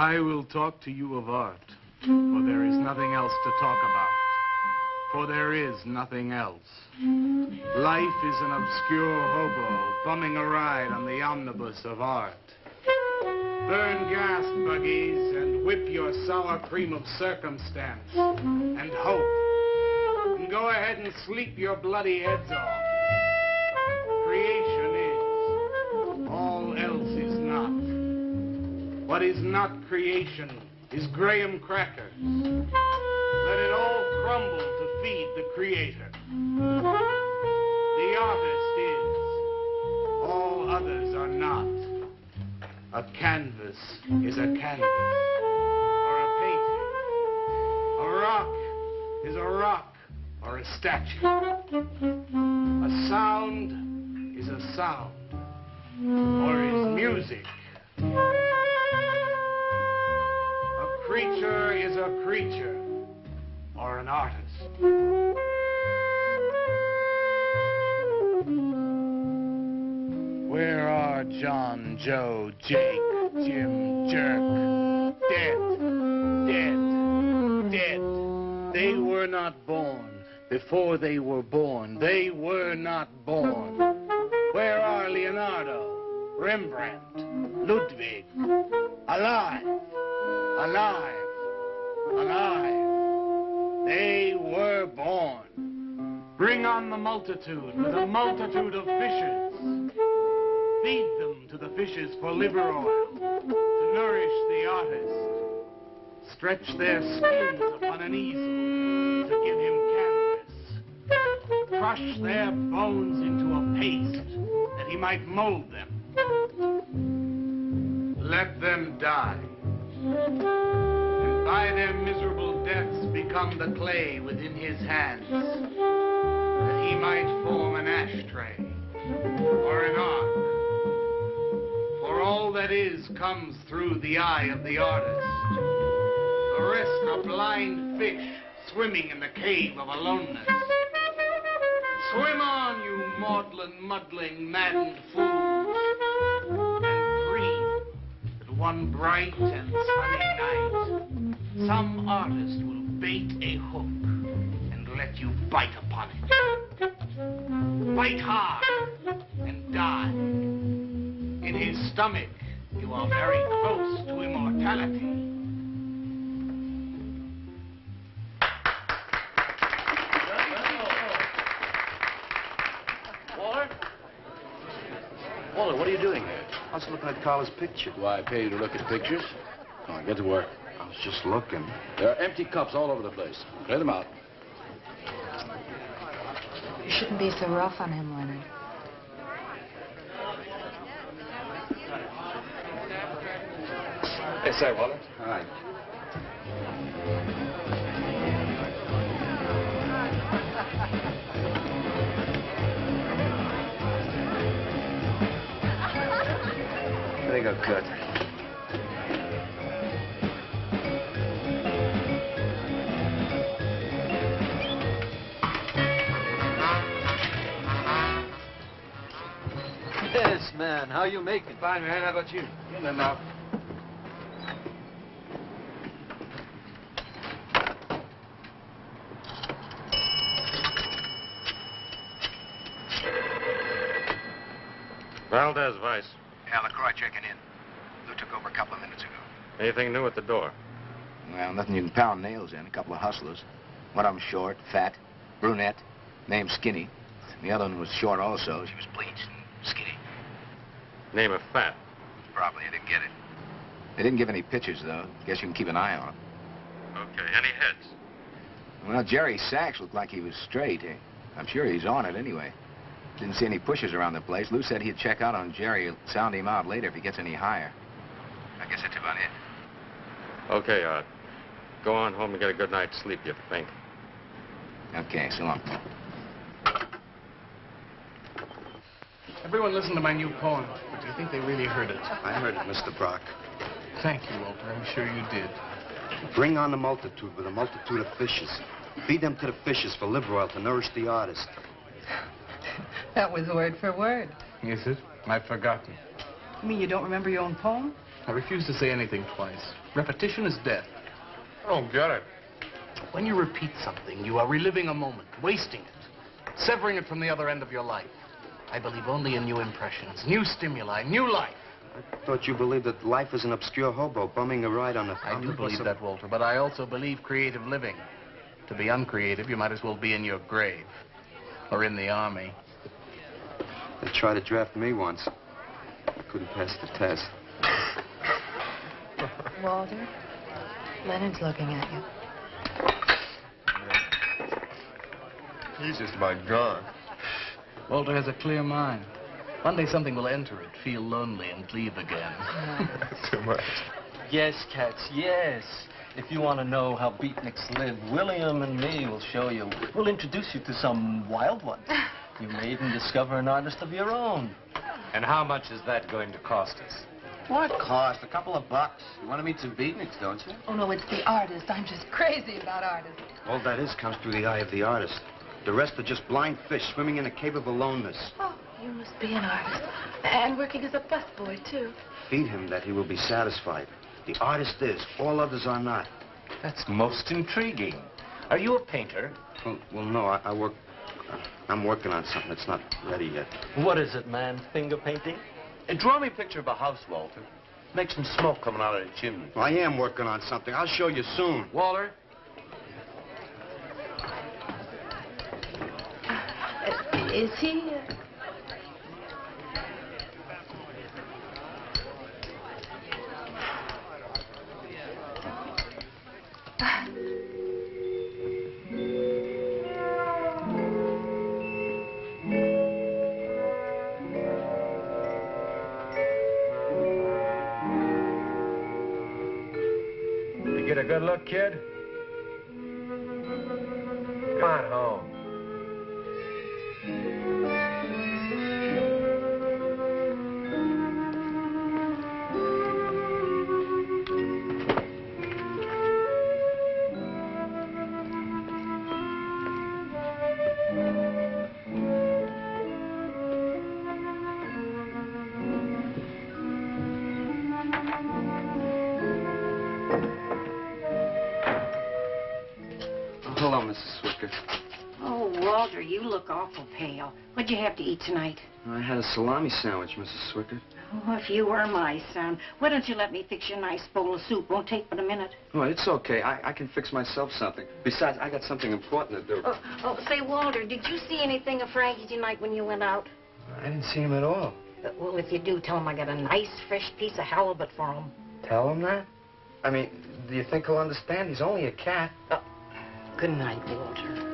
I will talk to you of art, for there is nothing else to talk about. For there is nothing else. Life is an obscure hobo bumming a ride on the omnibus of art. Burn gas buggies and whip your sour cream of circumstance and hope. And go ahead and sleep your bloody heads off. Creation is. All else is not. What is not creation is graham crackers. Let it all crumble to feed the creator. The artist is. All others are not. A canvas is a canvas, or a painting. A rock is a rock, or a statue. A sound is a sound, or is music. A creature is a creature, or an artist. Where are John, Joe, Jake, Jim, Jerk? Dead. Dead. They were not born. Before they were born, they were not born. Where are Leonardo, Rembrandt, Ludwig? Alive. Alive. Alive. They were born. Bring on the multitude with a multitude of fishes. Feed them to the fishes for liver oil, to nourish the artist. Stretch their skins upon an easel to give him canvas. Crush their bones into a paste that he might mold them. Let them die. And by their miserable deaths become the clay within his hands, that he might form an ashtray or an ark. For all that is comes through the eye of the artist. The rest are blind fish swimming in the cave of aloneness. Swim on, you maudlin, muddling, maddened fools, and dream that one bright and sunny night some artist will bait a hook and let you bite upon it. Bite hard and die. In his stomach, you are very close to immortality. Walter, what are you doing here? I was looking at Carla's picture. Do I pay you to look at pictures? Come on, get to work. I was just looking. There are empty cups all over the place. Clear them out. You shouldn't be so rough on him, Leonard. Yes, sir, Walter. All right. There you go, Kurt. Yes, man. How you making? Fine, man. How about you? In there now. Valdez, Vice. Yeah, LaCroix checking in. Lou took over a couple of minutes ago. Anything new at the door? Well, nothing you can pound nails in. A couple of hustlers. One of them short, fat, brunette, named Skinny. The other one was short also. She was bleached and skinny. Name of Fat. Probably I didn't get it. They didn't give any pictures, though. Guess you can keep an eye on them. Okay, any heads? Well, Jerry Sachs looked like he was straight. I'm sure he's on it anyway. Didn't see any pushers around the place. Lou said he'd check out on Jerry. He'll sound him out later if he gets any higher. I guess that's about it. Okay, Art. Go on home and get a good night's sleep, you think. Okay, so long. Everyone listen to my new poem. Do you think they really heard it? I heard it, Mr. Brock. Thank you, Walter. I'm sure you did. Bring on the multitude with a multitude of fishes. Feed them to the fishes for liver oil to nourish the artist. That was word for word. Is it? I've forgotten. You mean you don't remember your own poem? I refuse to say anything twice. Repetition is death. I don't get it. When you repeat something, you are reliving a moment, wasting it, severing it from the other end of your life. I believe only in new impressions, new stimuli, new life. I thought you believed that life is an obscure hobo bumming a ride on the... I do believe that, Walter, but I also believe creative living. To be uncreative, you might as well be in your grave. Or in the army. They tried to draft me once. I couldn't pass the test. Walter, Leonard's looking at you. He's just my gun. Walter has a clear mind. One day something will enter it, feel lonely, and leave again. Too much. Yes, cats, yes. If you want to know how beatniks live, William and me will show you. We'll introduce you to some wild ones. You may even discover an artist of your own. And how much is that going to cost us? What cost? A couple of bucks. You want to meet some beatniks, don't you? Oh, no, it's the artist. I'm just crazy about artists. All that is comes through the eye of the artist. The rest are just blind fish swimming in a cave of aloneness. Oh, you must be an artist. And working as a busboy, too. Feed him that he will be satisfied. The artist is. All others are not. That's most intriguing. Are you a painter? Well, no, I work... I'm working on something that's not ready yet. What is it, man? Finger painting? Draw me a picture of a house, Walter. Make some smoke coming out of the chimney. Well, I am working on something. I'll show you soon. Walter? Is he... You get a good look, kid? Come on home. Hello, Mrs. Swicker. Oh, Walter, you look awful pale. What'd you have to eat tonight? I had a salami sandwich, Mrs. Swicker. Oh, if you were my son, why don't you let me fix you a nice bowl of soup? Won't take but a minute. Oh, it's okay. I can fix myself something. Besides, I got something important to do. Say, Walter, did you see anything of Frankie tonight when you went out? I didn't see him at all. Well, if you do, tell him I got a nice, fresh piece of halibut for him. Tell him that? I mean, do you think he'll understand? He's only a cat. Good night, Walter.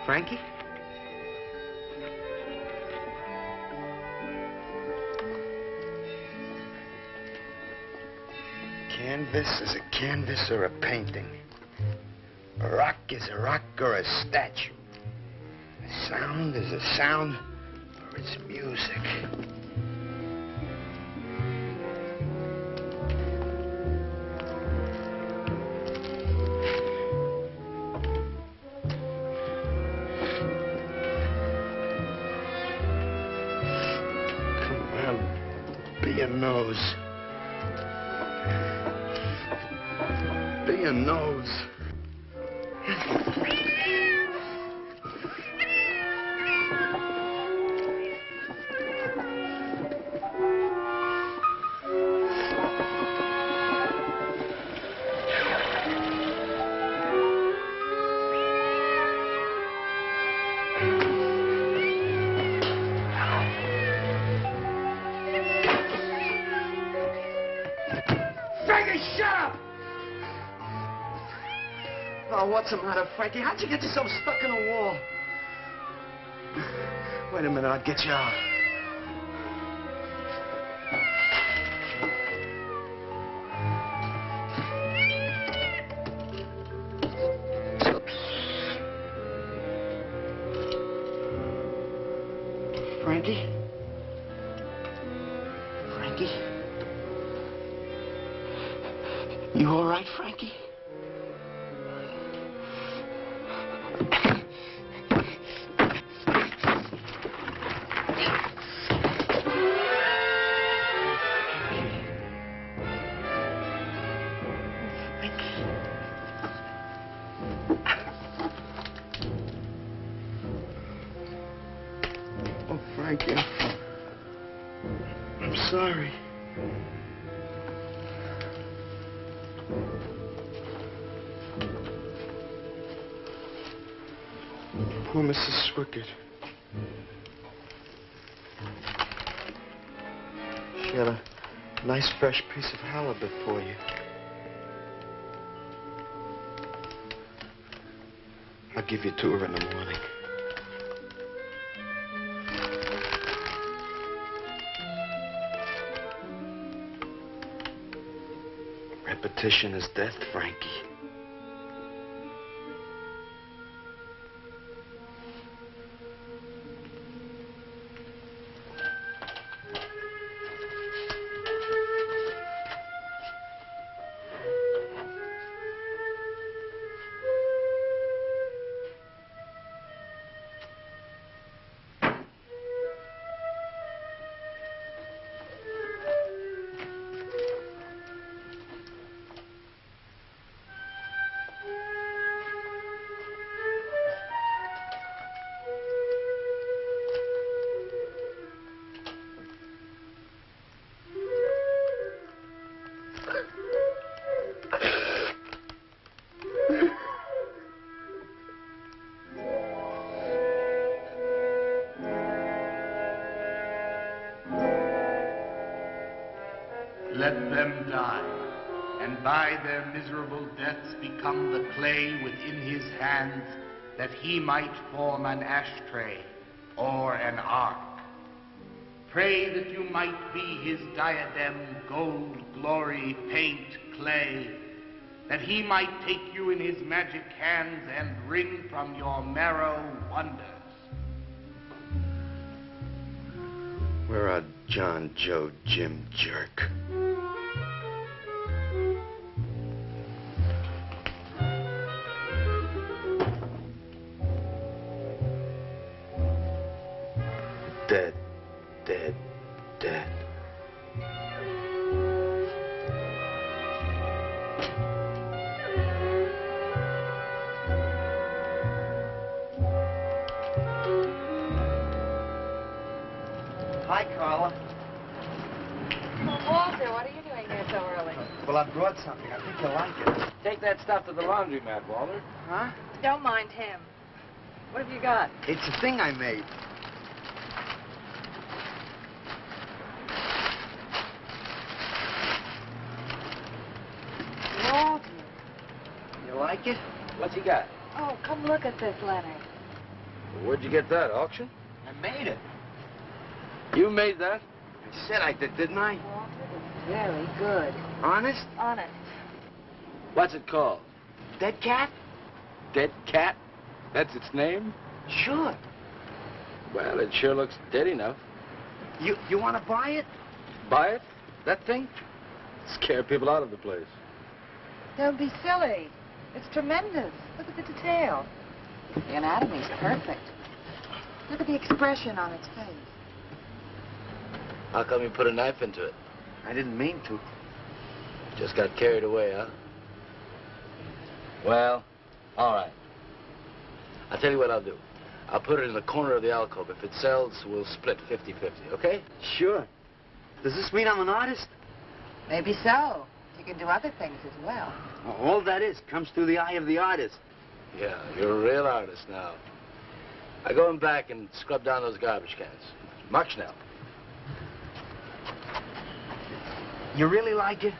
Frankie? canvas is a canvas or a painting. A rock is a rock or a statue. A sound is a sound or it's music. Come on, be a nose. Be a nose. Frankie, shut up! Oh, what's the matter, Frankie? How'd you get yourself stuck in a wall? Wait a minute, I'll get you out. Frankie? Frankie? You all right, Frankie? Oh, Frankie. I'm sorry. Poor Mrs. Swickett. She had a nice fresh piece of halibut for you. I'll give you to her in the morning. Repetition is death, Frankie. Let them die, and by their miserable deaths become the clay within his hands, that he might form an ashtray or an ark. Pray that you might be his diadem, gold, glory, paint, clay, that he might take you in his magic hands and wring from your marrow wonders. Where are John, Joe, Jim, Jerk? Dead, dead, dead. Hi, Carla. Walter, what are you doing here so early? Well, I brought something. I think you'll like it. Take that stuff to the laundromat, Walter. Huh? Don't mind him. What have you got? It's a thing I made. Walter. You like it? What's he got? Oh, come look at this letter. Where'd you get that, auction? I made it. You made that? I said I did, didn't I? Walter, it's very good. Honest? Honest. What's it called? Dead cat? Dead cat? That's its name? Sure. Well, it sure looks dead enough. You want to buy it? Buy it? That thing? Scare people out of the place. Don't be silly. It's tremendous. Look at the detail. The anatomy's perfect. Look at the expression on its face. How come you put a knife into it? I didn't mean to. Just got carried away, huh? Well, all right. I'll tell you what I'll do. I'll put it in the corner of the alcove. If it sells, we'll split 50-50, okay? Sure. Does this mean I'm an artist? Maybe so. You can do other things as well. All that is comes through the eye of the artist. Yeah, you're a real artist now. I go in back and scrub down those garbage cans. March now. You really like it?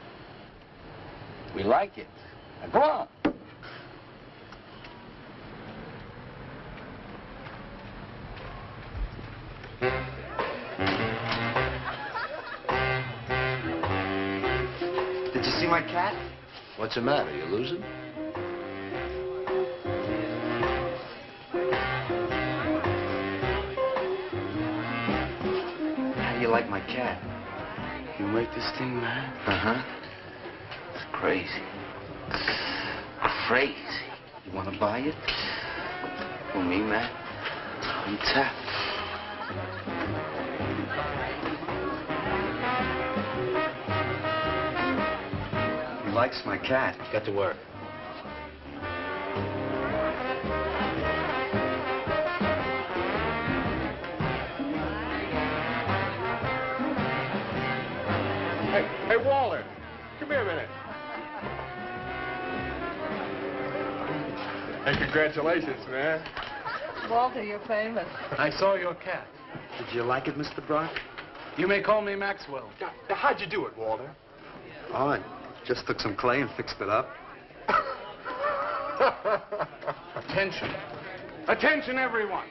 We like it. Now, go on. Did you see my cat? What's the matter? You losing? How do you like my cat? You make this thing, man? Uh-huh. It's crazy. Crazy. You want to buy it? For me, man? I'm tapped. He likes my cat. Get to work. Hey, Walter, come here a minute. Hey, congratulations, man. Walter, you're famous. I saw your cat. Did you like it, Mr. Brock? You may call me Maxwell. Now, how'd you do it, Walter? Oh, I just took some clay and fixed it up. Attention. Attention, everyone.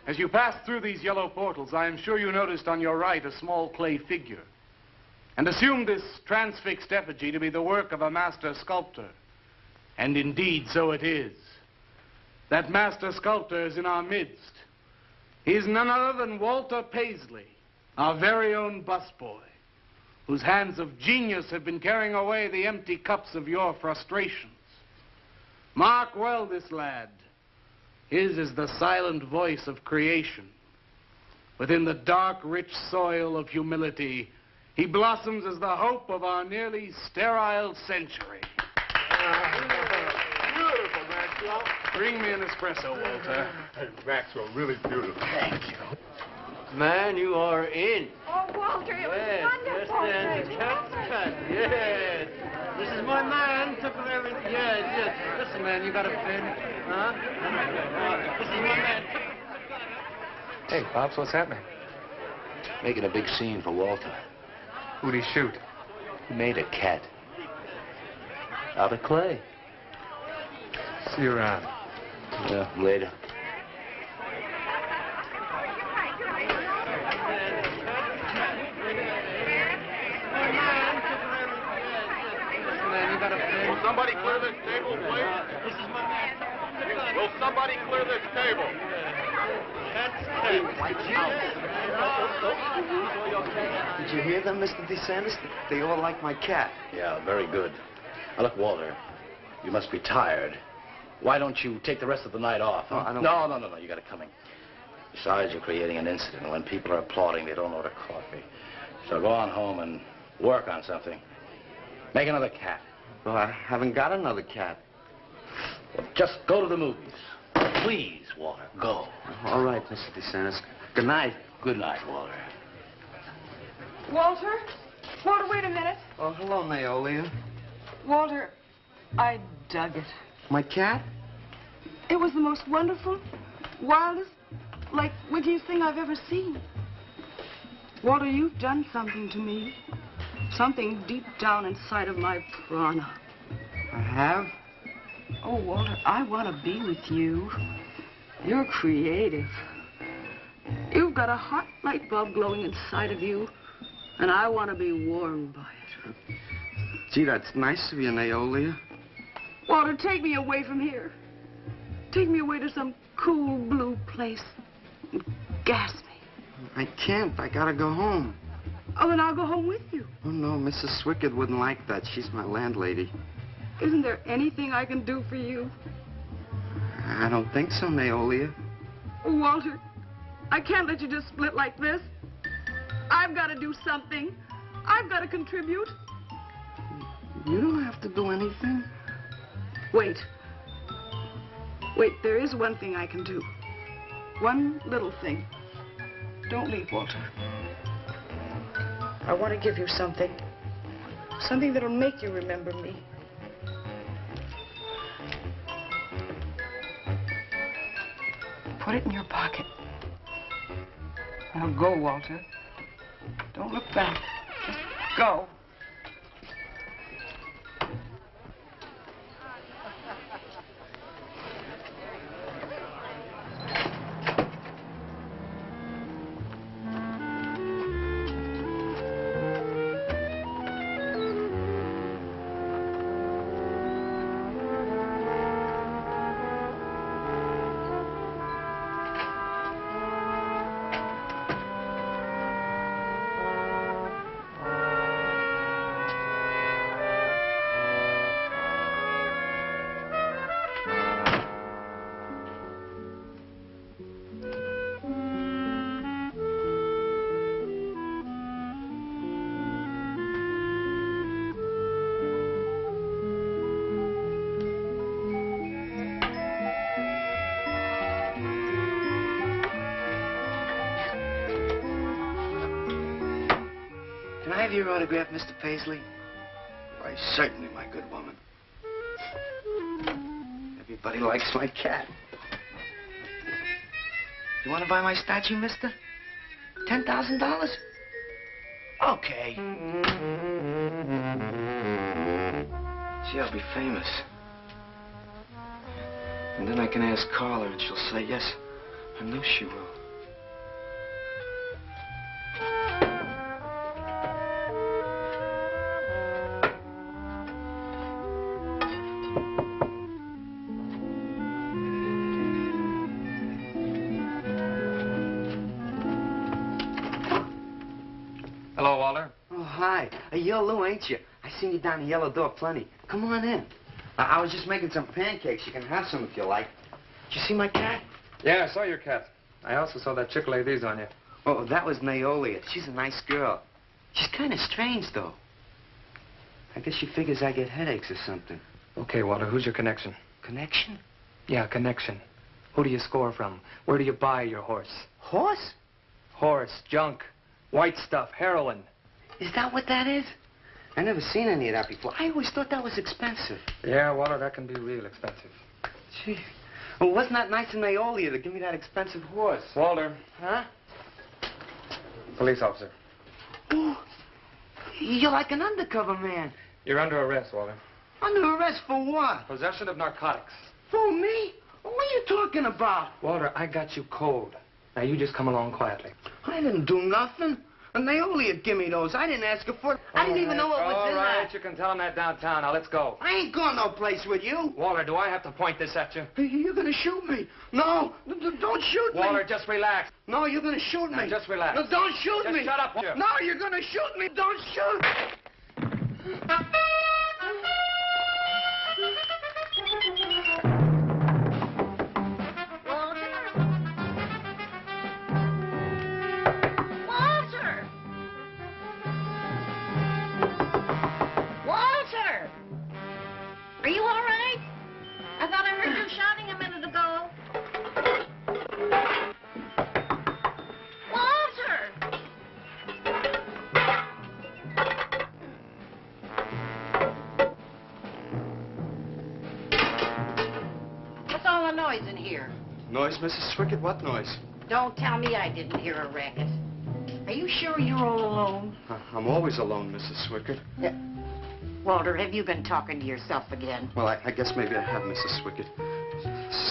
As you pass through these yellow portals, I am sure you noticed on your right a small clay figure, and assumed this transfixed effigy to be the work of a master sculptor. And indeed, so it is. That master sculptor is in our midst. He is none other than Walter Paisley, our very own busboy, whose hands of genius have been carrying away the empty cups of your frustrations. Mark well this lad. His is the silent voice of creation. Within the dark, rich soil of humility, he blossoms as the hope of our nearly sterile century. Beautiful, Maxwell. Bring me an espresso, Walter. Hey, Maxwell, really beautiful. Thank you. Man, you are in. Oh, Walter, it was wonderful. Yes, yes. This is my man. Took everything. Yes, yes. Listen, man, you got a pen? Huh? This is my man. Hey, Pops, what's happening? Making a big scene for Walter. Who'd he shoot? He made a cat. Out of clay. See you around. Yeah, later. Will somebody clear this table, please? Will somebody clear this table? Did you hear them, Mr. DeSantis? They all like my cat. Yeah, very good. Now, look, Walter, you must be tired. Why don't you take the rest of the night off? Huh? I don't... No, you got it coming. Besides, you're creating an incident. And when people are applauding, they don't order coffee. So go on home and work on something. Make another cat. Well, I haven't got another cat. Well, just go to the movies. Please, Walter, go. All right, Mr. DeSantis. Good night. Good night, Walter. Walter? Walter, wait a minute. Oh, hello, Naolia. Walter, I dug it. My cat? It was the most wonderful, wildest, like, wittiest thing I've ever seen. Walter, you've done something to me. Something deep down inside of my prana. I have? Oh, Walter, I want to be with you. You're creative. You've got a hot light bulb glowing inside of you, and I want to be warmed by it. Gee, that's nice of you, Naolia. Walter, take me away from here. Take me away to some cool blue place. And gas me. I can't. I gotta go home. Oh, then I'll go home with you. Oh, no, Mrs. Swickard wouldn't like that. She's my landlady. Isn't there anything I can do for you? I don't think so, Naolia. Oh, Walter, I can't let you just split like this. I've got to do something. I've got to contribute. You don't have to do anything. Wait. Wait, there is one thing I can do. One little thing. Don't leave, Walter. I want to give you something. Something that'll make you remember me. Put it in your pocket. Now go, Walter. Don't look back. Just go. Can I have your autograph, Mr. Paisley? Why, certainly, my good woman. Everybody likes my cat. You want to buy my statue, mister? $10,000? Okay. Gee, I'll be famous. And then I can ask Carla, and she'll say yes. I know she will. Hello, Walter. Oh, hi. You're Lou, ain't you? I seen you down the yellow door plenty. Come on in. I was just making some pancakes. You can have some if you like. Did you see my cat? Yeah, I saw your cat. I also saw that chick lay these on you. Oh, that was Naolia. She's a nice girl. She's kind of strange, though. I guess she figures I get headaches or something. Okay, Walter, who's your connection? Connection? Yeah, connection. Who do you score from? Where do you buy your horse? Horse? Horse, junk, white stuff, heroin. Is that what that is? I never seen any of that before. I always thought that was expensive. Yeah, Walter, that can be real expensive. Gee. Well, wasn't that nice of Naolia to give me that expensive horse? Walter. Huh? Police officer. Oh, you're like an undercover man. You're under arrest, Walter. Under arrest for what? Possession of narcotics. For me? What are you talking about? Walter, I got you cold. Now, you just come along quietly. I didn't do nothing. And Naolia give me those. I didn't ask her for it. I didn't even know what was in All right, that. you can tell him that downtown. Now, let's go. I ain't going no place with you. Walter, do I have to point this at you? You're gonna shoot me. No, don't shoot me. Walter, just relax. No, you're gonna shoot me. Now, just relax. No, don't shoot Just me. shut up, Walter. No, you're gonna shoot me. Don't shoot. Walter! Are you all right? I thought I heard you shouting a minute ago. Walter! What's all the noise in here? Noise, Mrs. Swickard? What noise? Don't tell me I didn't hear a racket. Are you sure you're all alone? I'm always alone, Mrs. Swickard. Walter, have you been talking to yourself again? Well, I guess maybe I have, Mrs. Swickard.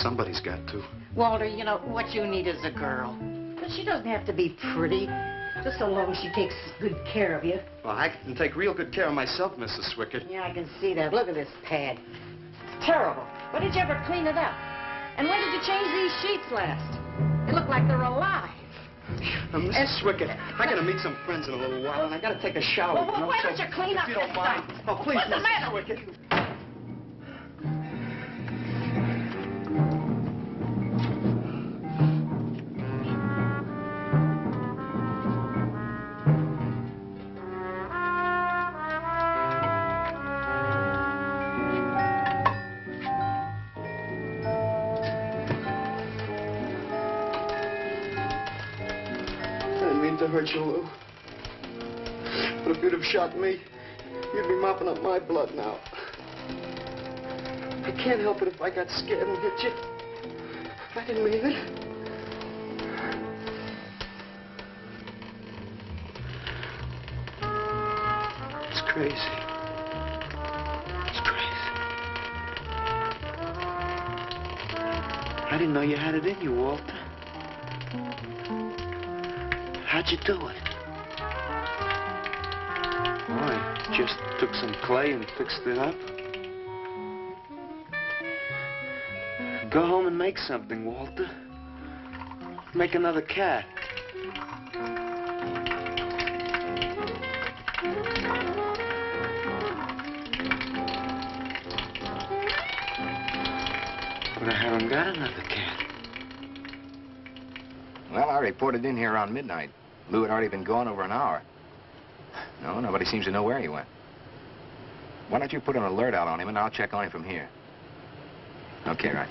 Somebody's got to. Walter, you know, what you need is a girl. But she doesn't have to be pretty, just so long as she takes good care of you. Well, I can take real good care of myself, Mrs. Swickard. Yeah, I can see that. Look at this pad. terrible. When did you ever clean it up? And when did you change these sheets last? They look like they're alive. Now, Mrs. Swickett, I gotta meet some friends in a little while, and I gotta take a shower. Well, why don't you clean up if you this don't mind. stuff? Oh, please, What's the Mrs. matter with Swickett. To hurt you, Lou. But if you'd have shot me, you'd be mopping up my blood now. I can't help it if I got scared and hit you. I didn't mean it. It's crazy. It's crazy. I didn't know you had it in you, Walter. How'd you do it? Oh, I just took some clay and fixed it up. Go home and make something, Walter. Make another cat. But I haven't got another cat. Well, I reported in here around midnight. Lou had already been gone over an hour. No, nobody seems to know where he went. Why don't you put an alert out on him, and I'll check on him from here. Okay, right.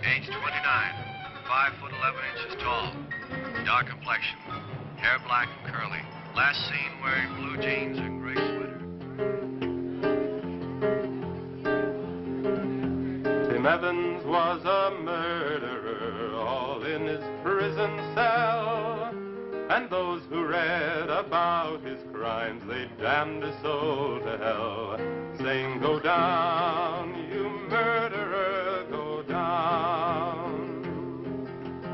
Age 29, 5 foot 11 inches tall, dark complexion, hair black and curly. Last seen wearing blue jeans and gray sweater. Tim Evans was a murderer, all in his prison cell. And those who read about his crimes, they damned his soul to hell, saying, "Go down, you murderer, go down."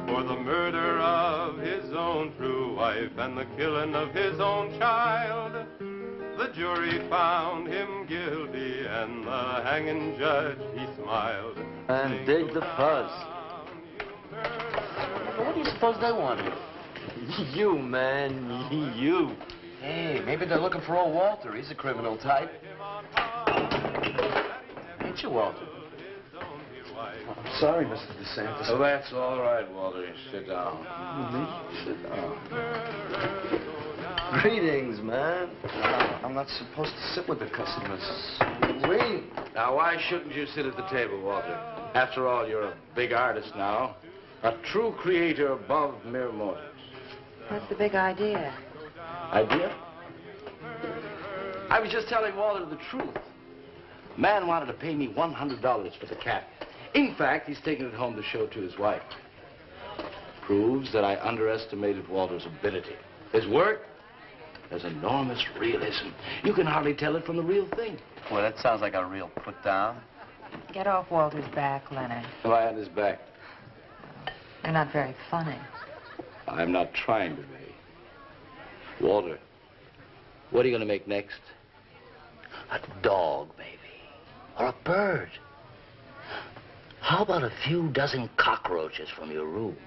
For the murder of his own true wife and the killing of his own child, the jury found him guilty, and the hanging judge, he smiled. And dig the fuzz. What do you suppose they wanted? You, man, you. Hey, maybe they're looking for old Walter. He's a criminal type. Ain't you, Walter? I'm sorry, Mr. DeSantis. Oh, that's all right, Walter. Sit down. Sit down. Greetings, man. I'm not supposed to sit with the customers. Wait. Now, why shouldn't you sit at the table, Walter? After all, you're a big artist now. A true creator above mere mortals. What's the big idea? Idea? I was just telling Walter the truth. Man wanted to pay me $100 for the cat. In fact, he's taking it home to show to his wife. Proves that I underestimated Walter's ability. His work has enormous realism. You can hardly tell it from the real thing. Well, that sounds like a real put-down. Get off Walter's back, Leonard. Lie on his back. You're not very funny. I'm not trying to be. Walter, what are you going to make next? A dog, maybe. Or a bird. How about a few dozen cockroaches from your room?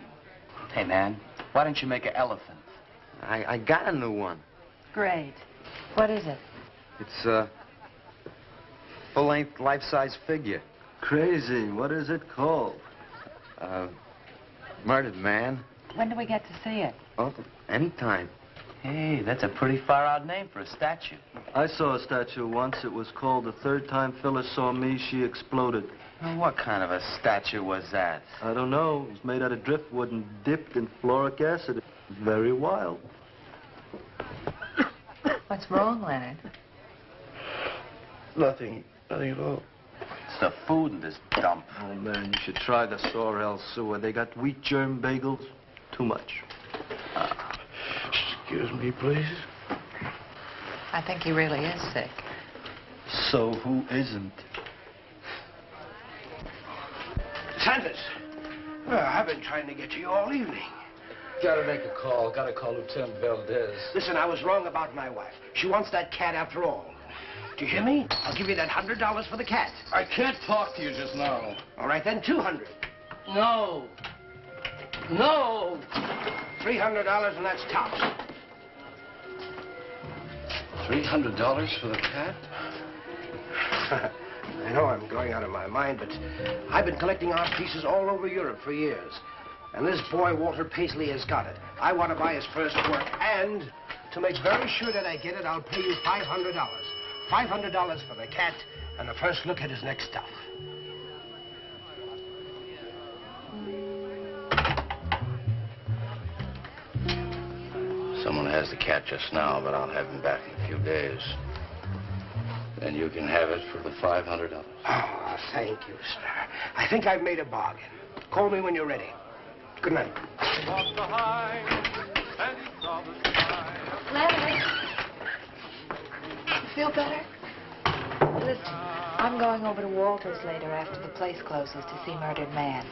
Hey, man, Why don't you make an elephant? I got a new one. Great. What is it? It's a full-length, life-size figure. Crazy. What is it called? Murdered Man. When do we get to see it? Oh, anytime. Hey, that's a pretty far-out name for a statue. I saw a statue once. It was called The Third Time Phyllis Saw Me, She Exploded. Well, what kind of a statue was that? I don't know. It was made out of driftwood and dipped in fluoric acid. Very wild. What's wrong, Leonard? Nothing at all. It's the food in this dump. Oh, man, you should try the Sorrel sewer. They got wheat germ bagels. Too much. Excuse me, please. I think he really is sick. So who isn't? Sanders, I've been trying to get to you all evening. Gotta make a call. Gotta call Lieutenant Valdez. Listen, I was wrong about my wife. She wants that cat after all. Do you hear me? I'll give you that $100 for the cat. I can't talk to you just now. All right, then, $200. No. No. $300, and that's tops. $300 for the cat? I know I'm going out of my mind, but I've been collecting art pieces all over Europe for years. And this boy, Walter Paisley, has got it. I want to buy his first work, and to make very sure that I get it, I'll pay you $500. $500 for the cat and the first look at his next stuff. Someone has the cat just now, but I'll have him back in a few days. Then you can have it for the $500. Oh, thank you, sir. I think I've made a bargain. Call me when you're ready. Good night. Walked behind, and he saw the sky. Leonard. You feel better? Listen, I'm going over to Walter's later after the place closes to see Murdered Man.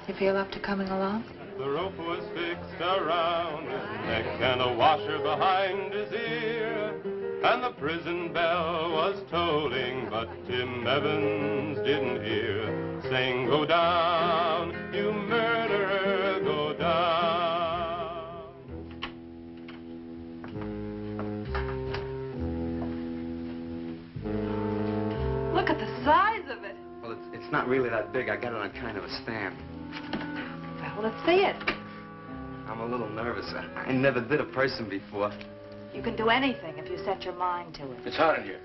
You feel up to coming along? The rope was fixed around his neck and a washer behind his ear. And the prison bell was tolling, but Tim Evans didn't hear. Saying, go down, you murderer, go down. Look at the size of it. Well, it's not really that big. I got it on kind of a stand. Well, let's see it. I'm a little nervous. I never did a person before. You can do anything if you set your mind to it. It's hot in here.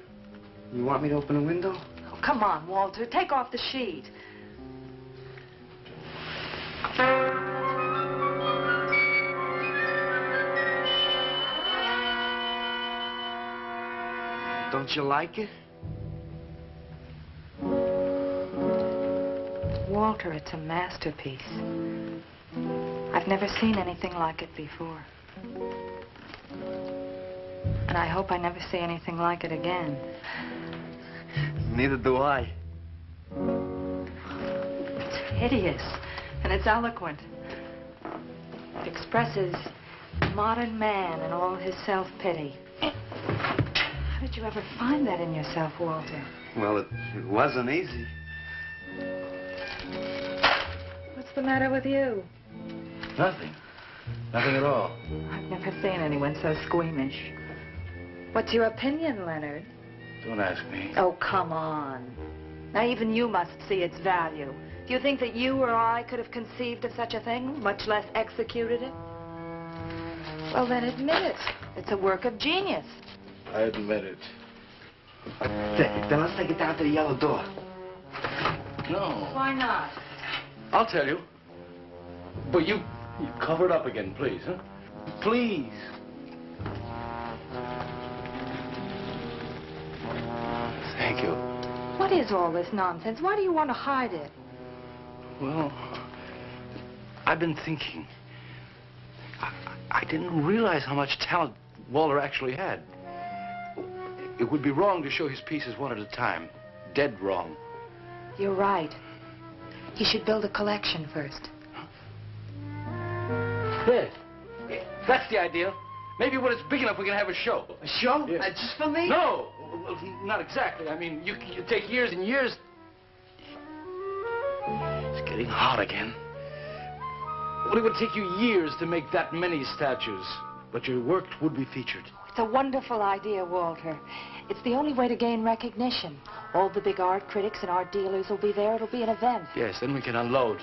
You want me to open a window? Oh, come on, Walter. Take off the sheet. Don't you like it? Walter, it's a masterpiece. I've never seen anything like it before. And I hope I never see anything like it again. Neither do I. It's hideous, and it's eloquent. It expresses modern man and all his self-pity. How did you ever find that in yourself, Walter? Well, it wasn't easy. What's the matter with you? Nothing. Nothing at all. I've never seen anyone so squeamish. What's your opinion, Leonard? Don't ask me. Oh, come on. Now, even you must see its value. Do you think that you or I could have conceived of such a thing, much less executed it? Well, then admit it. It's a work of genius. I admit it. Then let's take it down to the yellow door. No. Why not? I'll tell you. But you cover it up again, please, huh? Please. Thank you. What is all this nonsense? Why do you want to hide it? Well, I've been thinking. I didn't realize how much talent Walter actually had. It would be wrong to show his pieces one at a time. Dead wrong. You're right. He should build a collection first. Yes. That's the idea. Maybe when it's big enough, we can have a show. A show? Yeah. Just for me? No, not exactly. I mean, you take years and years. It's getting hot again. Well, it would take you years to make that many statues, but your work would be featured. It's a wonderful idea, Walter. It's the only way to gain recognition. All the big art critics and art dealers will be there. It'll be an event. Yes, then we can unload.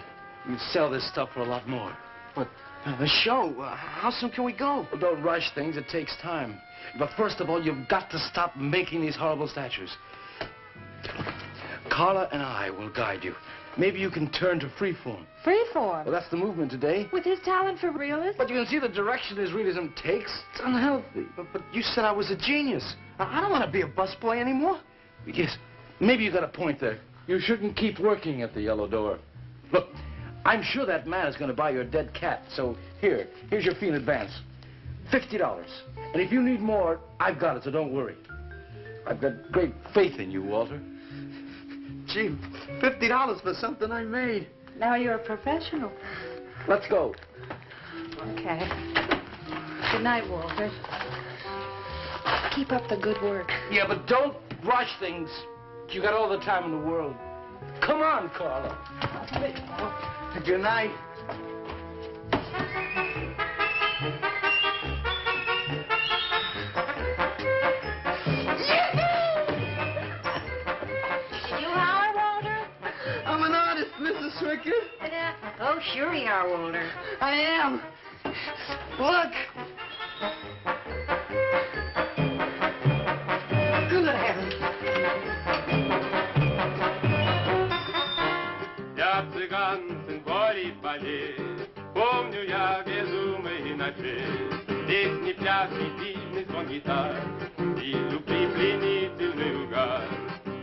We can sell this stuff for a lot more. But the show, how soon can we go? Well, don't rush things. It takes time. But first of all, you've got to stop making these horrible statues. Carla and I will guide you. Maybe you can turn to freeform. Freeform? Well, that's the movement today. With his talent for realism? But you can see the direction his realism takes. It's unhealthy. But you said I was a genius. I don't want to be a busboy anymore. Yes, maybe you got a point there. You shouldn't keep working at the Yellow Door. Look, I'm sure that man is going to buy your dead cat. So here's your fee in advance. $50. And if you need more, I've got it, so don't worry. I've got great faith in you, Walter. Gee, $50 for something I made. Now you're a professional. Let's go. Okay. Good night, Walter. Keep up the good work. Yeah, but don't rush things. You got all the time in the world. Come on, Carla. Good night. Swicker? Oh, sure you are, Walter. I am. Look. Good heavens. Я цыган, сын полей полей, помню я безумные ночи. Песни, пляски, дивный звон гитар и любви пленительный угар.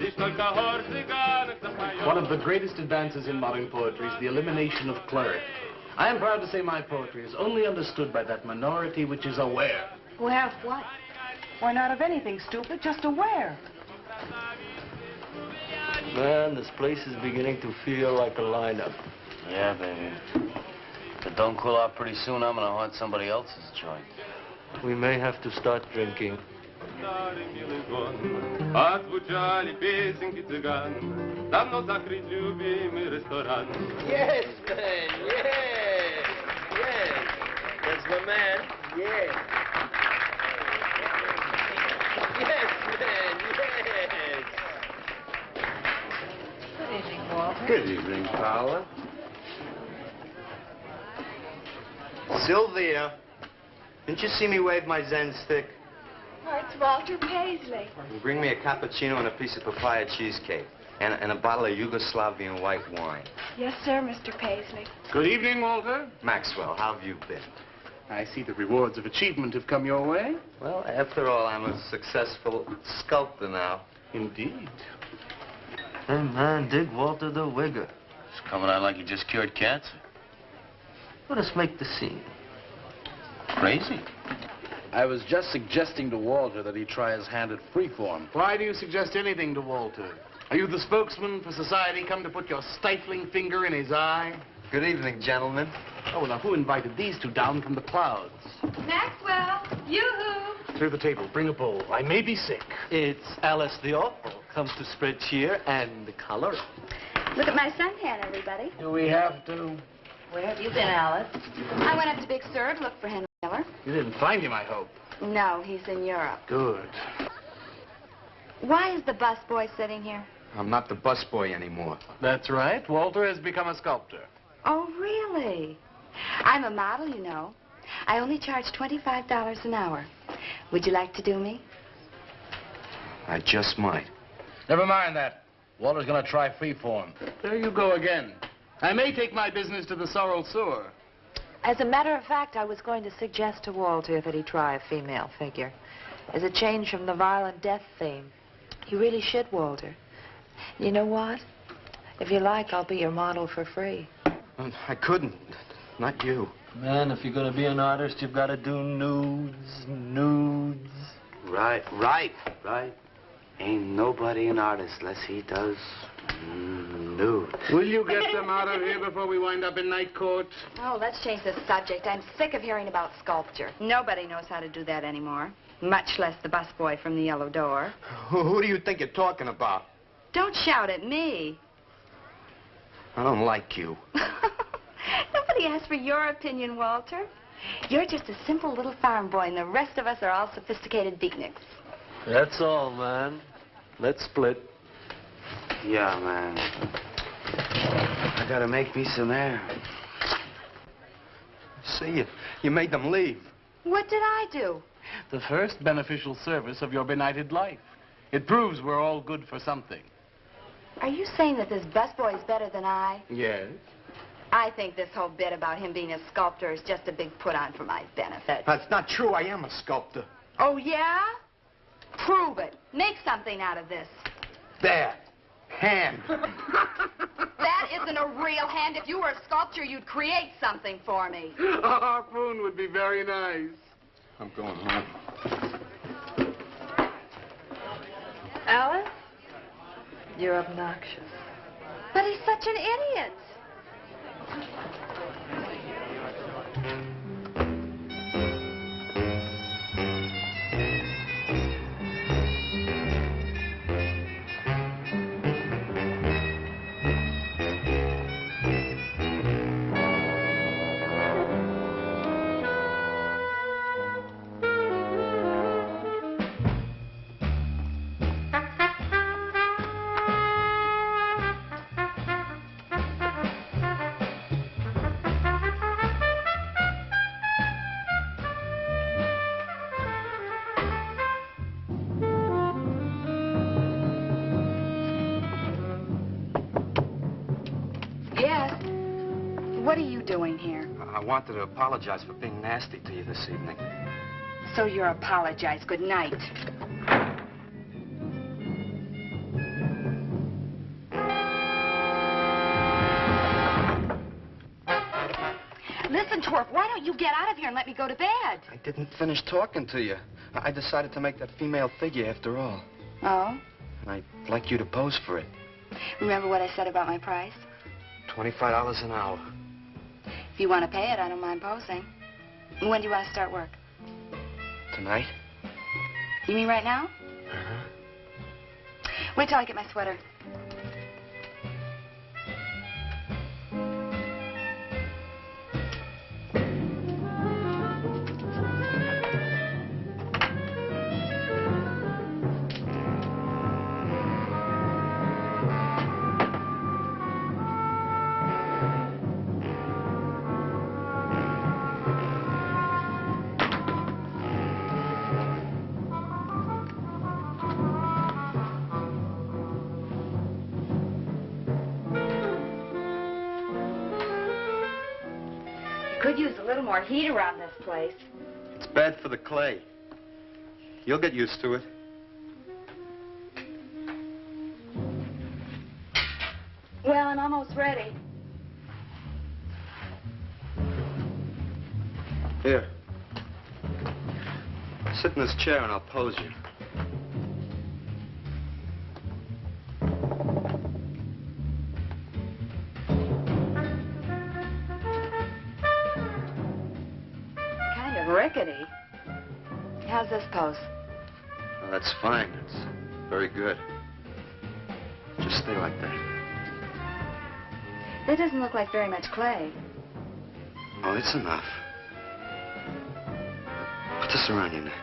Лишь только хор цыганок запоет. One of the greatest advances in modern poetry is the elimination of clergy. I am proud to say my poetry is only understood by that minority which is aware. Who have what? Why, not of anything stupid, just aware. Man, this place is beginning to feel like a lineup. Yeah, baby. If it don't cool off pretty soon, I'm gonna haunt somebody else's joint. We may have to start drinking. Старый милый гон, отзвучали песенки цыган, давно закрыт любимый ресторан. Yes, man, yes, yes. That's my man, yes. Yes, man, yes. Good evening, Walter. Good evening, Paula. Sylvia, didn't you see me wave my Zen stick? Oh, it's Walter Paisley. Bring me a cappuccino and a piece of papaya cheesecake. And a bottle of Yugoslavian white wine. Yes, sir, Mr. Paisley. Good evening, Walter. Maxwell, how have you been? I see the rewards of achievement have come your way. Well, after all, I'm a successful sculptor now. Indeed. Hey, man, dig Walter the Wigger. It's coming out like he just cured cancer. Let us make the scene. Crazy. I was just suggesting to Walter that he try his hand at freeform. Why do you suggest anything to Walter? Are you the spokesman for society come to put your stifling finger in his eye? Good evening, gentlemen. Oh, now who invited these two down from the clouds? Maxwell, yoo-hoo. Clear the table. Bring a bowl. I may be sick. It's Alice the Awful. Comes to spread cheer and color. Look at my suntan, everybody. Do we have to? Where have you been, Alice? I went up to Big Sur to look for Henry Miller. You didn't find him, I hope. No, he's in Europe. Good. Why is the busboy sitting here? I'm not the busboy anymore. That's right. Walter has become a sculptor. Oh, really? I'm a model, you know. I only charge $25 an hour. Would you like to do me? I just might. Never mind that. Walter's gonna try freeform. There you go again. I may take my business to the Sorrel Sewer. As a matter of fact, I was going to suggest to Walter that he try a female figure. As a change from the violent death theme. You really should, Walter. You know what? If you like, I'll be your model for free. I couldn't. Not you. Man, if you're gonna be an artist, you've got to do nudes. Right. Ain't nobody an artist unless he does nude. Will you get them out of here before we wind up in night court? Oh, let's change the subject. I'm sick of hearing about sculpture. Nobody knows how to do that anymore. Much less the busboy from the Yellow Door. Who do you think you're talking about? Don't shout at me. I don't like you. Nobody nobody asked for your opinion, Walter. You're just a simple little farm boy, and the rest of us are all sophisticated beatniks. That's all, man. Let's split. Yeah, man. I gotta make me some air. See, you made them leave. What did I do? The first beneficial service of your benighted life. It proves we're all good for something. Are you saying that this busboy is better than I? Yes. I think this whole bit about him being a sculptor is just a big put-on for my benefit. That's not true. I am a sculptor. Oh, yeah? Prove it. Make something out of this. There. Hand. That isn't a real hand. If you were a sculptor, you'd create something for me. A harpoon would be very nice. I'm going home. Alice? You're obnoxious. But he's such an idiot. What are you doing here? I wanted to apologize for being nasty to you this evening. So you're apologized. Good night. Listen, Twerp, why don't you get out of here and let me go to bed? I didn't finish talking to you. I decided to make that female figure after all. Oh? And I'd like you to pose for it. Remember what I said about my price? $25 an hour. If you want to pay it, I don't mind posing. When do you want to start work? Tonight? You mean right now? Uh-huh. Wait till I get my sweater. Could use a little more heat around this place. It's bad for the clay. You'll get used to it. Well, I'm almost ready. Here. Sit in this chair and I'll pose you. Rickety. How's this pose? Well, that's fine. It's very good. Just stay like that. That doesn't look like very much clay. Oh, it's enough. Put this around your neck.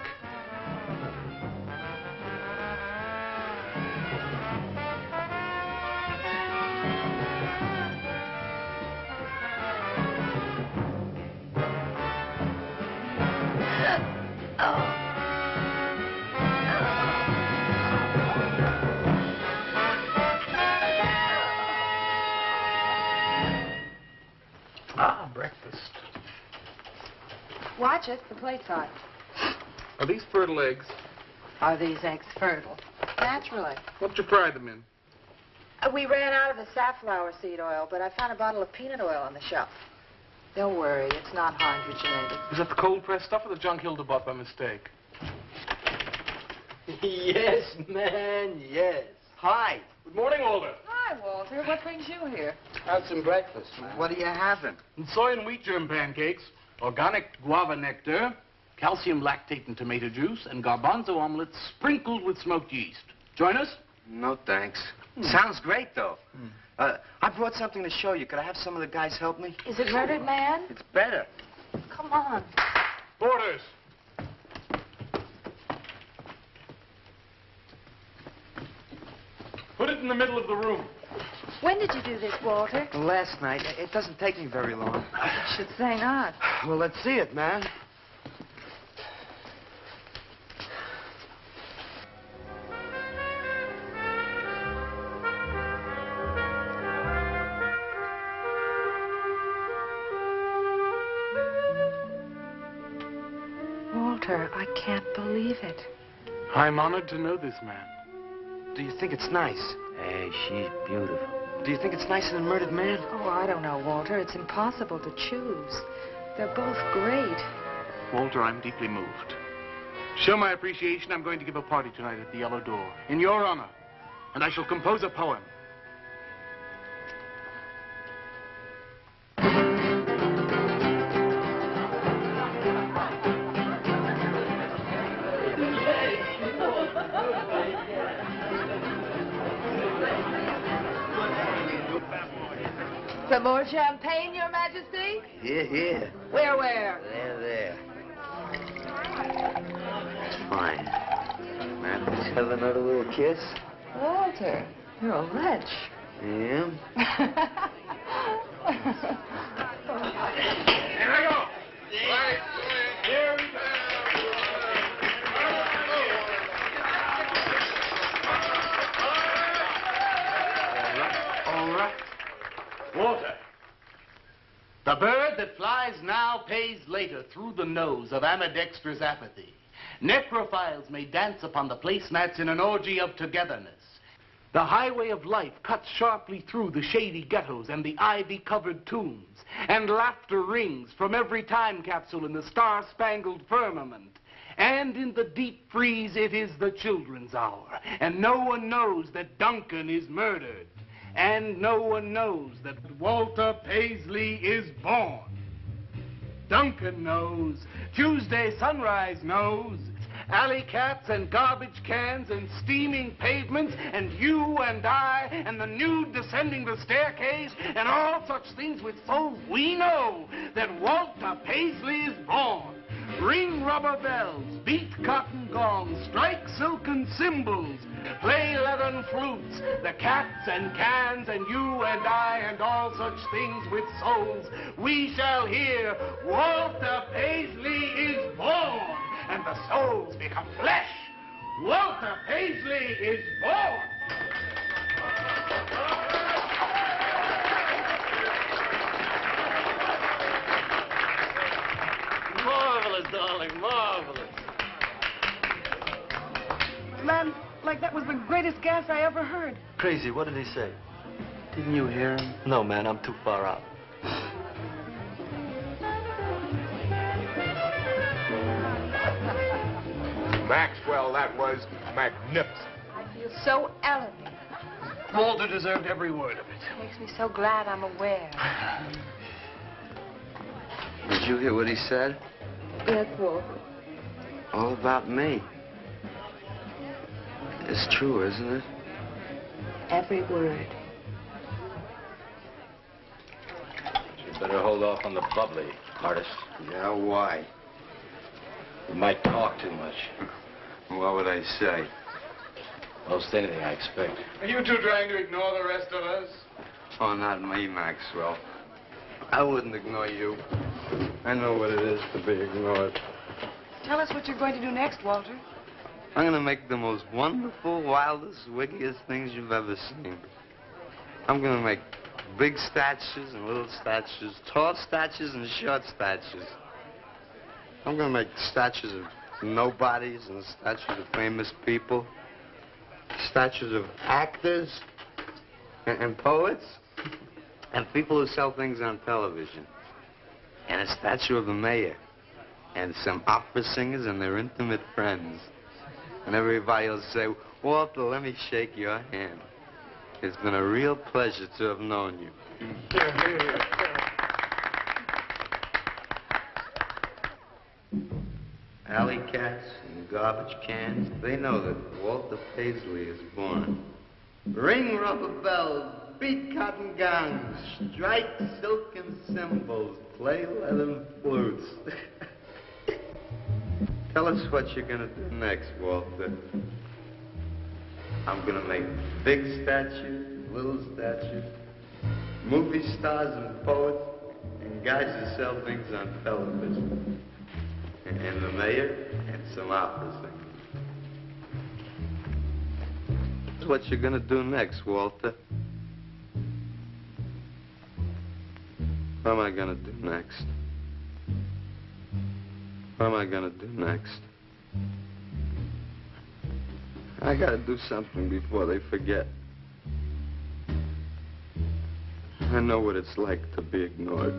Breakfast. Watch it. The plate's hot. Are these fertile eggs? Are these eggs fertile? Naturally. What did you fry them in? We ran out of the safflower seed oil, but I found a bottle of peanut oil on the shelf. Don't worry, it's not hydrogenated. Is that the cold-pressed stuff or the junk Hilda bought by mistake? Yes, man, yes. Hi. Good morning, Walter. Hi, Walter. What brings you here? Have some breakfast, man. What are you having? Soy and wheat germ pancakes, organic guava nectar, calcium lactate and tomato juice, and garbanzo omelets sprinkled with smoked yeast. Join us? No, thanks. Sounds great, though. I brought something to show you. Could I have some of the guys help me? Is it Murdered Man? It's better. Come on. Orders. Put it in the middle of the room. When did you do this, Walter? Last night. It doesn't take me very long. I should say not. Well, let's see it, man. Walter, I can't believe it. I'm honored to know this man. Do you think it's nice? Hey, she's beautiful. Do you think it's nicer than Murdered Man? Oh, I don't know, Walter. It's impossible to choose. They're both great. Walter, I'm deeply moved. To show my appreciation, I'm going to give a party tonight at the Yellow Door, in your honor. And I shall compose a poem. Some more champagne, Your Majesty? Here. Where? There. Fine. Man, let's have another little kiss. Walter, you're a wretch. Yeah? Here I go. Right. Here we go. All right. Walter. The bird that flies now pays later through the nose of ambidextrous apathy. Necrophiles may dance upon the placemats in an orgy of togetherness. The highway of life cuts sharply through the shady ghettos and the ivy-covered tombs, and laughter rings from every time capsule in the star-spangled firmament. And in the deep freeze, it is the children's hour, and no one knows that Duncan is murdered. And no one knows that Walter Paisley is born. Duncan knows. Tuesday Sunrise knows. Alley cats and garbage cans and steaming pavements and you and I and the nude descending the staircase and all such things with souls, we know that Walter Paisley is born. Ring rubber bells, beat cotton gongs, strike silken cymbals, play leathern flutes, the cats and cans and you and I and all such things with souls. We shall hear Walter Paisley is born, and the souls become flesh. Walter Paisley is born. Marvelous, darling, marvelous. Man, like that was the greatest gas I ever heard. Crazy, what did he say? Didn't you hear him? No, man, I'm too far out. Maxwell, that was magnificent. I feel so elegant. Walter deserved every word of it. It makes me so glad I'm aware. Did you hear what he said? Yes, Walter. All about me. It's true, isn't it? Every word. You better hold off on the bubbly, artist. Yeah, why? You might talk too much. What would I say? Most anything, I expect. Are you two trying to ignore the rest of us? Oh, not me, Maxwell. I wouldn't ignore you. I know what it is to be ignored. Tell us what you're going to do next, Walter. I'm going to make the most wonderful, wildest, wickedest things you've ever seen. I'm going to make big statues and little statues, tall statues and short statues. I'm going to make statues of nobodies and statues of famous people, statues of actors and poets and people who sell things on television, and a statue of the mayor and some opera singers and their intimate friends. And everybody will say, Walter, let me shake your hand. It's been a real pleasure to have known you. Alley cats and garbage cans, they know that Walter Paisley is born. Ring rubber bells, beat cotton gongs, strike silken cymbals, play leathern flutes. Tell us what you're gonna do next, Walter. I'm gonna make big statues, little statues, movie stars and poets, and guys who sell things on television. And the mayor and some opera singers. That's what you're gonna do next, Walter. What am I gonna do next? What am I gonna do next? I gotta do something before they forget. I know what it's like to be ignored.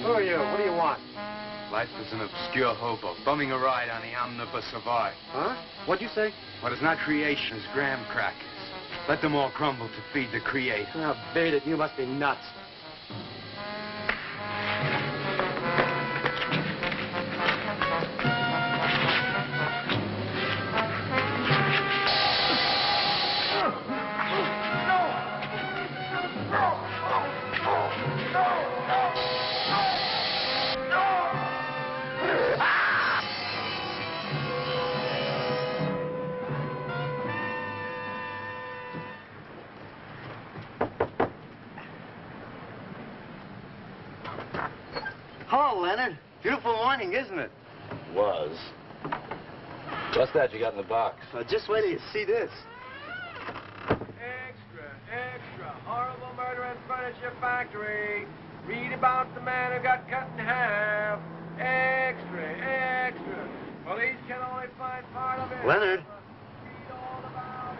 Who are you? What do you want? Life is an obscure hobo, bumming a ride on the omnibus of art. Huh? What'd you say? What is not creation is graham crackers. Let them all crumble to feed the creator. Oh, beat it. You must be nuts. Hello, Leonard. Beautiful morning, isn't it? Was. What's that you got in the box? Just wait till you see this. Extra, extra. Horrible murder in furniture factory. Read about the man who got cut in half. Extra, extra. Police can only find part of it. Leonard. Read all about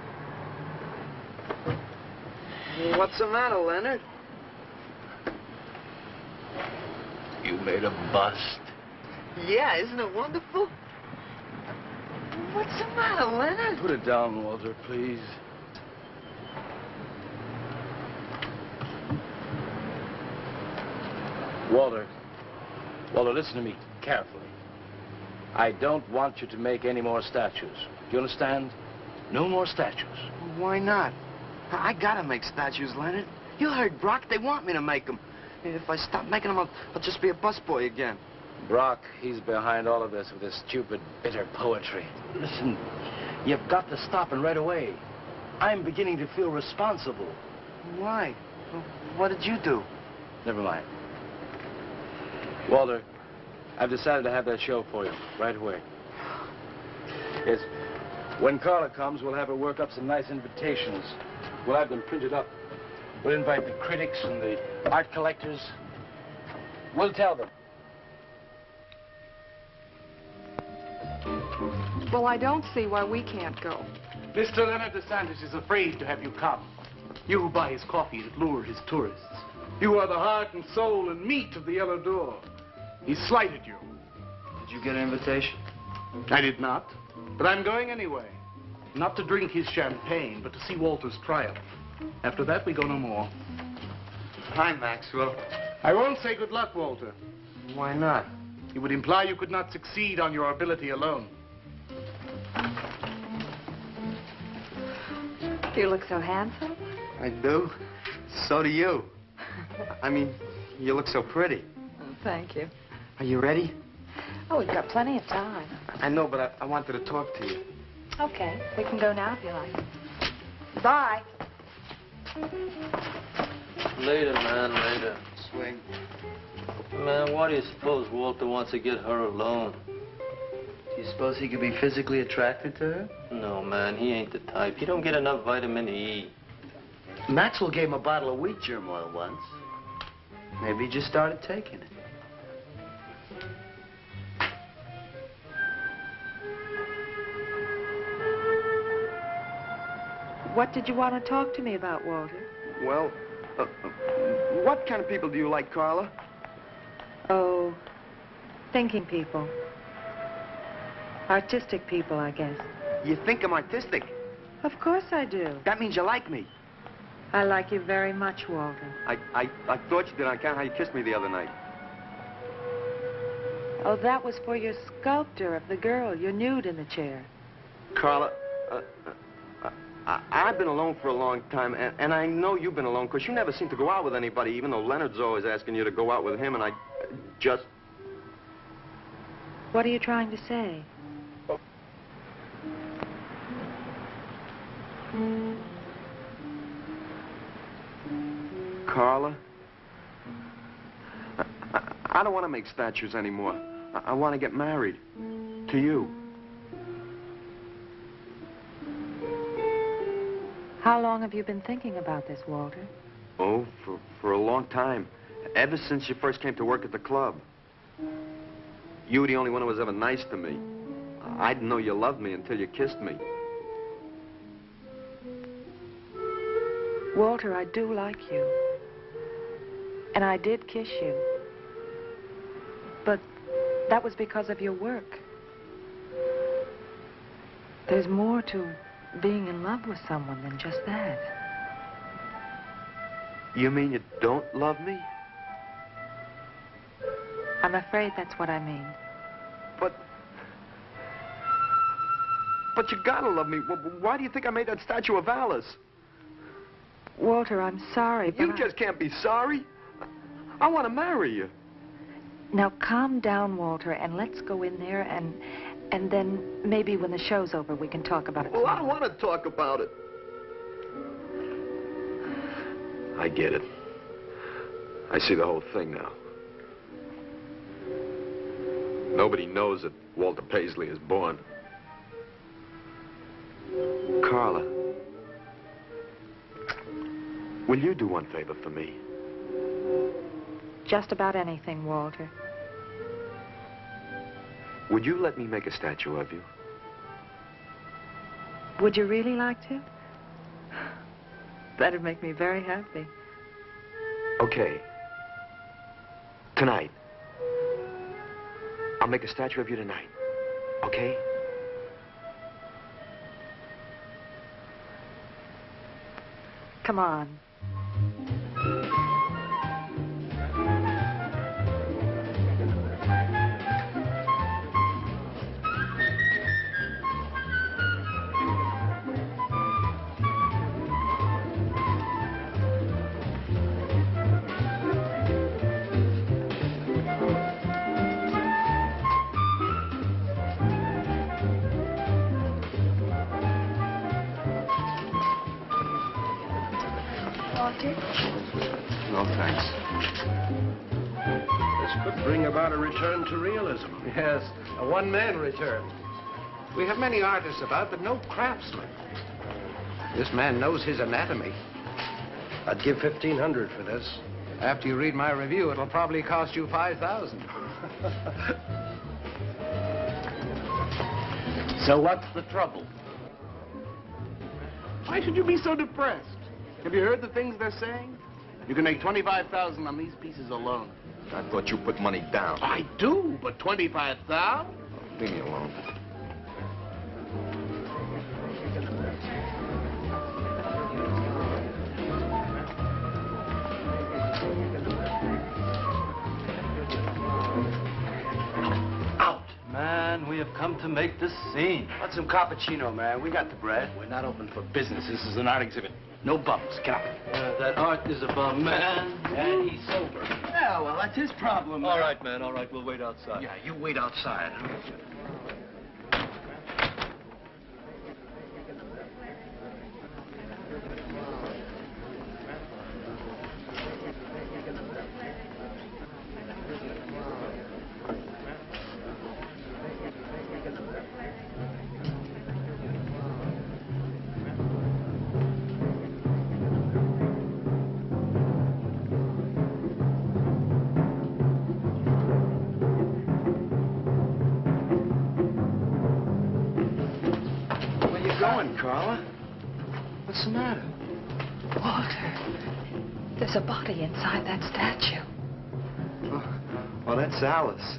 it. What's the matter, Leonard? You made a bust. Yeah, isn't it wonderful? What's the matter, Leonard? Put it down, Walter, please. Walter, listen to me carefully. I don't want you to make any more statues. Do you understand? No more statues. Why not? I gotta make statues, Leonard. You heard Brock. They want me to make them. If I stop making them, I'll just be a busboy again. Brock, he's behind all of this with his stupid, bitter poetry. Listen, you've got to stop, and right away. I'm beginning to feel responsible. Why? What did you do? Never mind. Walter, I've decided to have that show for you right away. Yes. When Carla comes, we'll have her work up some nice invitations. We'll have them printed up. We'll invite the critics and the art collectors. We'll tell them. Well, I don't see why we can't go. Mr. Leonard DeSantis is afraid to have you come. You who buy his coffee that lure his tourists. You are the heart and soul and meat of the Yellow Door. He slighted you. Did you get an invitation? I did not, but I'm going anyway. Not to drink his champagne, but to see Walter's triumph. After that, we go no more. Hi, Maxwell. I won't say good luck, Walter. Why not? It would imply you could not succeed on your ability alone. You look so handsome. I do. So do you. I mean, you look so pretty. Oh, thank you. Are you ready? Oh, we've got plenty of time. I know, but I wanted to talk to you. Okay, we can go now if you like. Bye. Later, man, later. Swing. Man, why do you suppose Walter wants to get her alone? Do you suppose he could be physically attracted to her? No, man, he ain't the type. He don't get enough vitamin E. Maxwell gave him a bottle of wheat germ oil once. Maybe he just started taking it. What did you want to talk to me about, Walter? Well, what kind of people do you like, Carla? Oh, thinking people. Artistic people, I guess. You think I'm artistic? Of course I do. That means you like me. I like you very much, Walter. I thought you did on account of how you kissed me the other night. Oh, that was for your sculpture of the girl, your nude in the chair. Carla, I've been alone for a long time, and I know you've been alone, because you never seem to go out with anybody, even though Leonard's always asking you to go out with him, and I just... What are you trying to say? Carla, I don't want to make statues anymore. I want to get married. To you. How long have you been thinking about this, Walter? Oh, for a long time. Ever since you first came to work at the club. You were the only one who was ever nice to me. I didn't know you loved me until you kissed me. Walter, I do like you. And I did kiss you. But that was because of your work. There's more to being in love with someone than just that. You mean you don't love me? I'm afraid that's what I mean. But you gotta love me. Why do you think I made that statue of Alice? Walter, I'm sorry, but You just can't be sorry. I want to marry you. Now, calm down, Walter, and let's go in there and then maybe when the show's over we can talk about it. Well, I don't want to talk about it. I get it. I see the whole thing now. Nobody knows that Walter Paisley is born. Carla, will you do one favor for me? Just about anything, Walter. Would you let me make a statue of you? Would you really like to? That'd make me very happy. Okay. Tonight. I'll make a statue of you tonight. Okay? Come on. No, thanks. This could bring about a return to realism. Yes, a one-man return. We have many artists about, but no craftsmen. This man knows his anatomy. I'd give $1,500 for this. After you read my review, it'll probably cost you $5,000. So what's the trouble? Why should you be so depressed? Have you heard the things they're saying? You can make $25,000 on these pieces alone. I thought you put money down. I do, but $25,000? Leave me alone. Man, we have come to make this scene. Want some cappuccino, man? We got the bread. We're not open for business. This is an art exhibit. No bubbles. Get up. That art is about man. And he's sober. Yeah, well, that's his problem. All right, man, all right. We'll wait outside. Yeah, you wait outside. Carla? What's the matter? Walter, there's a body inside that statue. Oh, that's Alice.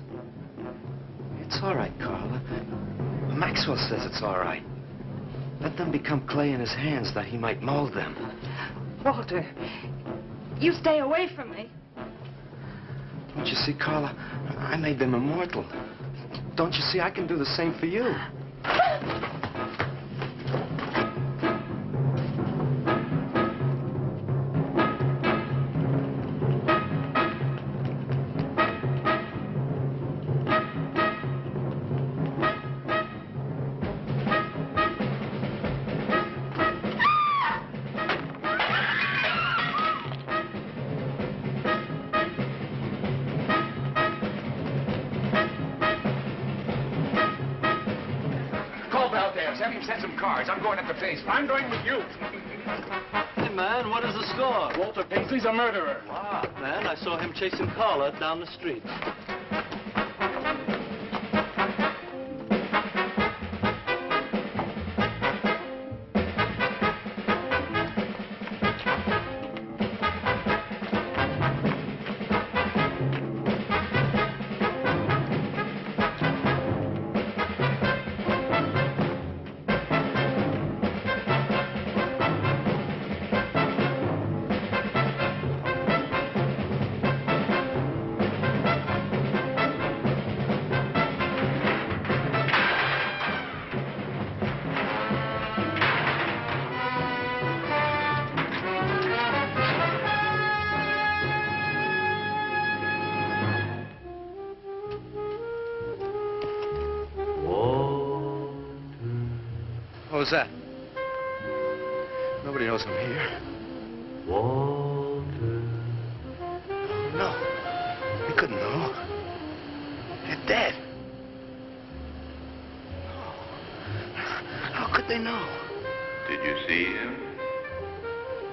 It's all right, Carla. Maxwell says it's all right. Let them become clay in his hands that he might mold them. Walter, you stay away from me. Don't you see, Carla? I made them immortal. Don't you see? I can do the same for you. Have him send some cars. I'm going up the basement. I'm going with you. Hey, man, what is the score? Walter Paisley's a murderer. Wow, man, I saw him chasing Carla down the street. What was that? Nobody knows I'm here. Walter. No. They couldn't know. They're dead. How could they know? Did you see him?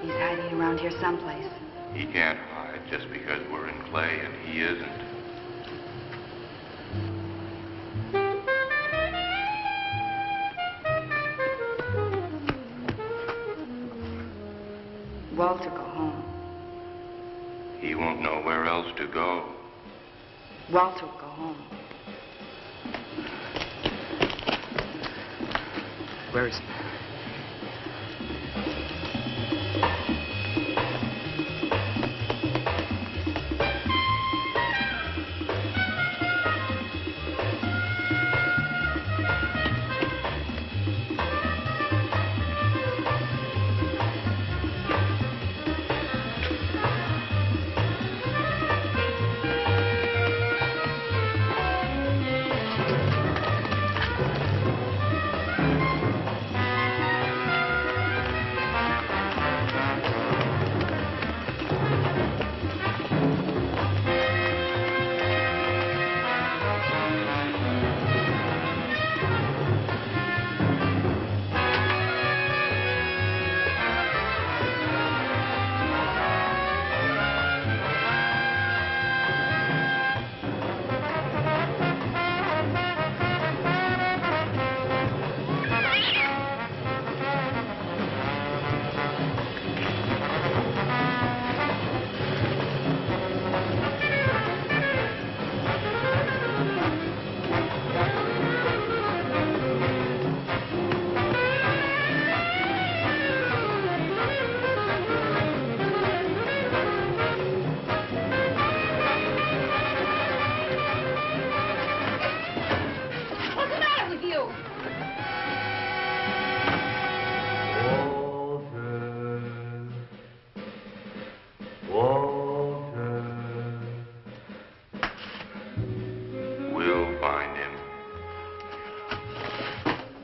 He's hiding around here someplace. He can't hide just because we're in Clay and he isn't. Walter, go home. He won't know where else to go. Walter, go home. Where is he?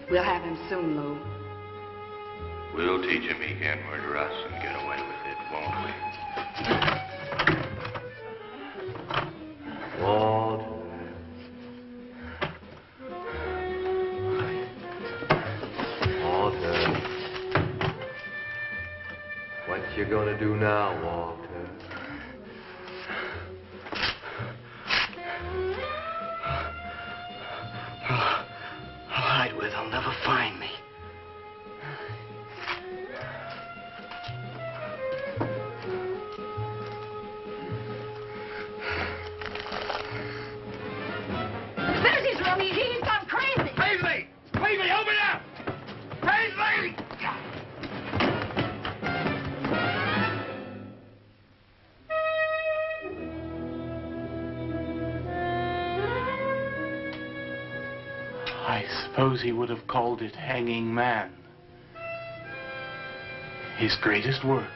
We'll have him soon, Lou. We'll teach him he can't murder us and get away with it, won't we? Walter. Walter. What you gonna do now, Walter? I'll hide where they'll never find me. There's his room. He's gone crazy. Paisley! Paisley, open up! Paisley! I suppose he would have called it Hanging Man. His greatest work.